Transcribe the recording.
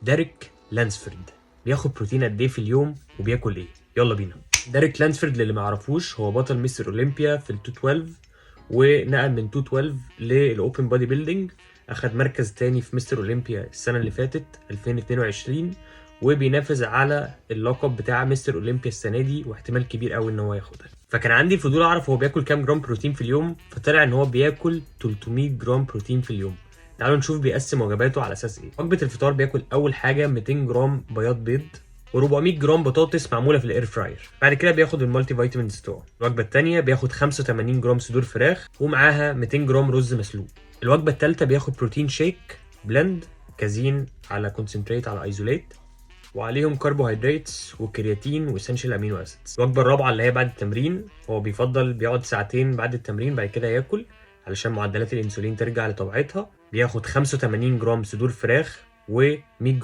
ديريك لانسفورد بياخد بروتين قد ايه في اليوم وبياكل ايه؟ يلا بينا. ديريك لانسفورد اللي ما يعرفوش هو بطل مستر اولمبيا في ال 212 ونقل من 212 للاوبن بودي بيلدينج. اخد مركز تاني في مستر اولمبيا السنه اللي فاتت 2022 وبينافس على اللقب بتاع مستر اولمبيا السنه دي واحتمال كبير قوي ان هو ياخدها. فكان عندي فضول اعرف هو بياكل كام جرام بروتين في اليوم، فطلع ان هو بياكل 300 جرام بروتين في اليوم. تعالوا نشوف بيقسم وجباته على اساس ايه. وجبه الفطار بياكل اول حاجه 200 جرام بياض بيض و400 جرام بطاطس معموله في الاير فراير. بعد كده بياخد المالتي فيتامينز بتوعه. الوجبه الثانيه بياخد 85 جرام صدور فراخ ومعاها 200 جرام رز مسلوق. الوجبه الثالثه بياخد بروتين شيك بلند، كازين على كونسنتريت على ايزوليت، وعليهم كربوهيدراتس وكرياتين واسنشال امينو اسيدز. الوجبه الرابعه اللي هي بعد التمرين، هو بيفضل بيقعد ساعتين بعد التمرين بعد كده ياكل علشان معدلات الانسولين ترجع لطبيعتها. بياخد 85 جرام صدور فراخ و100 جرام